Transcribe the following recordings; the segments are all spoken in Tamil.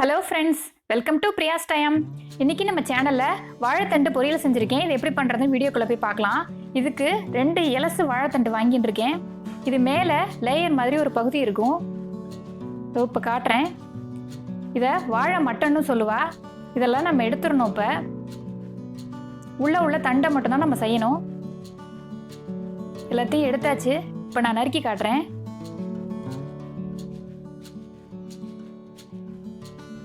Hello friends, welcome to Priya's time. இன்னைக்கு நம்ம சேனலில் வாழைத்தண்டு பொரியல் செஞ்சுருக்கேன். இது எப்படி பண்ணுறதுன்னு வீடியோக்குள்ளே போய் பார்க்கலாம். இதுக்கு 2 இலசு வாழைத்தண்டு வாங்கிட்டு இருக்கேன். இது மேலே லேயர் மாதிரி ஒரு பகுதி இருக்கும். இப்போ காட்டுறேன். இதை வாழை மட்டன்னு சொல்லுவா. இதெல்லாம் நம்ம எடுத்துடணும். இப்போ உள்ள தண்டை மட்டும்தான் நம்ம செய்யணும். எல்லாத்தையும் எடுத்தாச்சு. இப்போ நான் நறுக்கி காட்டுறேன்.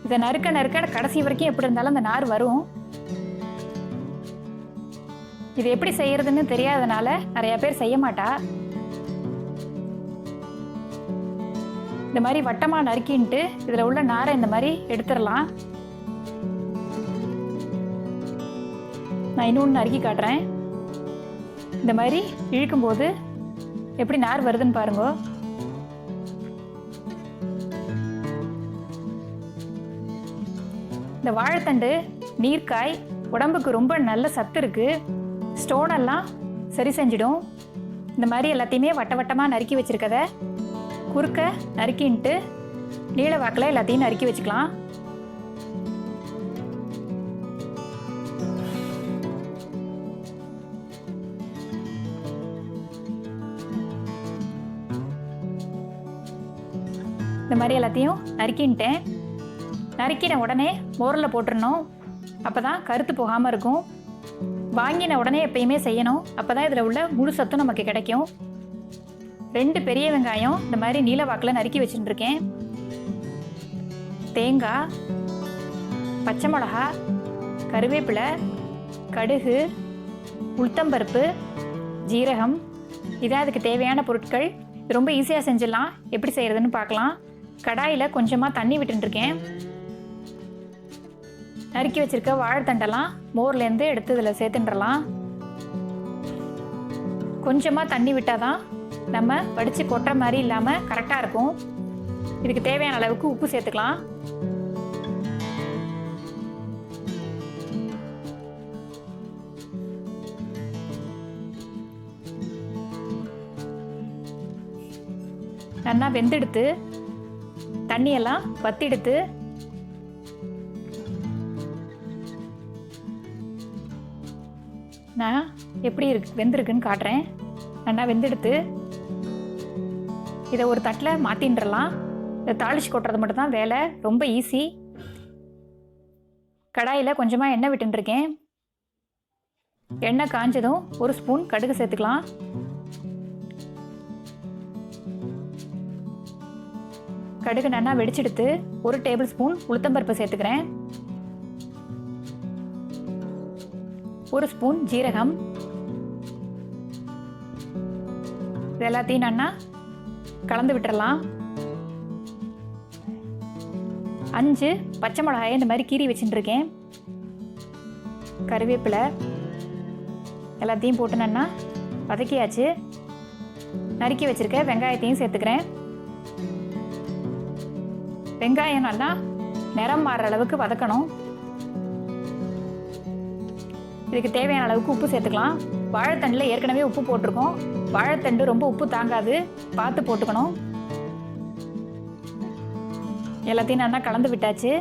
இதை நறுக்க கடைசி வரைக்கும் எப்படி இருந்தாலும் அந்த நார் வரும். இது எப்படி செய்யறதுன்னு தெரியாதனால நிறைய பேர் செய்ய மாட்டா. இந்த மாதிரி வட்டமா நறுக்கின்ட்டு இதுல உள்ள நாரை இந்த மாதிரி எடுத்துடலாம். நான் இன்னொன்று நறுக்கி காட்டுறேன். இந்த மாதிரி இழுக்கும் போது எப்படி நார் வருதுன்னு பாருங்க. இந்த வாழைத்தண்டு நீர்க்காய், உடம்புக்கு ரொம்ப நல்ல சத்து இருக்கு. ஸ்டோன் எல்லாம் சரி செஞ்சிடும். இந்த மாதிரி எல்லாத்தையுமே வட்டமாக நறுக்கி வச்சிருக்கத குறுக்க நறுக்கின்ட்டு நீள வாக்கில் எல்லாத்தையும் நறுக்கி வச்சுக்கலாம். இந்த மாதிரி எல்லாத்தையும் நறுக்கின்ட்டேன். நறுக்கின உடனே மோரில் போட்டுடணும். அப்போ தான் கருத்து போகாமல் இருக்கும். வாங்கின உடனே எப்பயுமே செய்யணும். அப்போ தான் இதில் உள்ள முழு சத்தும் நமக்கு கிடைக்கும். 2 பெரிய வெங்காயம் இந்த மாதிரி நீல வாக்கில் நறுக்கி வச்சுட்டுருக்கேன். தேங்காய், பச்சை மிளகா, கருவேப்பிலை, கடுகு, உளுத்தம்பருப்பு, ஜீரகம், இதான் அதுக்கு தேவையான பொருட்கள். ரொம்ப ஈஸியாக செஞ்சிடலாம். எப்படி செய்கிறதுன்னு பார்க்கலாம். கடாயில் கொஞ்சமாக தண்ணி விட்டுருக்கேன். நறுக்கி வச்சிருக்க வாழைத்தண்டெல்லாம் மோர்லேருந்து எடுத்து இதில் சேர்த்துன்றலாம். கொஞ்சமாக தண்ணி விட்டால் தான் நம்ம வடித்து கொட்டுற மாதிரி இல்லாமல் கரெக்டாக இருக்கும். இதுக்கு தேவையான அளவுக்கு உப்பு சேர்த்துக்கலாம். நல்லா வெந்தெடுத்து தண்ணியெல்லாம் வத்திடுத்து நான் எப்படி வெந்திருக்குன்னு காட்டுறேன். நல்லா வெந்தெடுத்து இதை ஒரு தட்டில் மாற்றின்றலாம். இதை தாளிச்சு கொட்டுறது மட்டும்தான் வேலை. ரொம்ப ஈஸி. கடாயில் கொஞ்சமாக எண்ணெய் விட்டுருக்கேன். எண்ணெய் காஞ்சதும் 1 ஸ்பூன் கடுகு சேர்த்துக்கலாம். கடுகு நல்லா வெடிச்செடுத்து 1 டேபிள் ஸ்பூன் உளுத்தம்பருப்பு சேர்த்துக்கிறேன். 1 ஸ்பூன் ஜீரகம். இது எல்லாத்தையும் நல்லா கலந்து விட்டுறலாம். 5 பச்சை மிளகாயை இந்த மாதிரி கீறி வச்சுட்டுருக்கேன். கருவேப்பிலை எல்லாத்தையும் போட்டு நல்லா வதக்கியாச்சு. நறுக்கி வச்சிருக்க வெங்காயத்தையும் சேர்த்துக்கிறேன். வெங்காயம் நல்லா நிறம் மாறுற அளவுக்கு வதக்கணும். இதுக்கு தேவையான அளவுக்கு உப்பு சேர்த்துக்கலாம். வாழைத்தண்டில் ஏற்கனவே உப்பு போட்டிருக்கோம். வாழைத்தண்டு ரொம்ப உப்பு தாங்காது, பார்த்து போட்டுக்கணும். எல்லாத்தையும் நல்லா கலந்து விட்டாச்சு.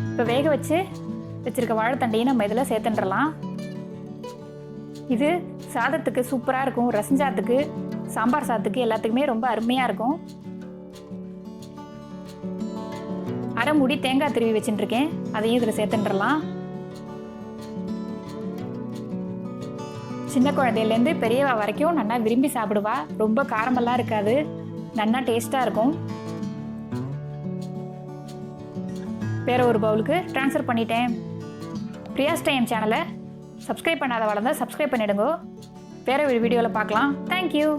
இப்போ வேக வச்சிருக்க வாழைத்தண்டையும் நம்ம இதில் சேர்த்துன்றலாம். இது சாதத்துக்கு சூப்பராக இருக்கும். ரசஞ்சாத்துக்கு, சாம்பார் சாதத்துக்கு எல்லாத்துக்குமே ரொம்ப அருமையாக இருக்கும். அரை மூடி தேங்காய் திருவி வச்சுட்டுருக்கேன். அதையும் இதில் சேர்த்துன்றலாம். சின்ன குழந்தையிலேருந்து பெரியவா வரைக்கும் நல்லா விரும்பி சாப்பிடுவா. ரொம்ப காரமெல்லாம் இருக்காது, நல்லா டேஸ்ட்டாக இருக்கும். வேற ஒரு பவுலுக்கு ட்ரான்ஸ்ஃபர் பண்ணிட்டேன். பிரியாஸ் டைம் சேனலை சப்ஸ்கிரைப் பண்ணாத வளர்ந்தா சப்ஸ்கிரைப் பண்ணிடுங்க. வேற ஒரு வீடியோவில் பார்க்கலாம். தேங்க்யூ.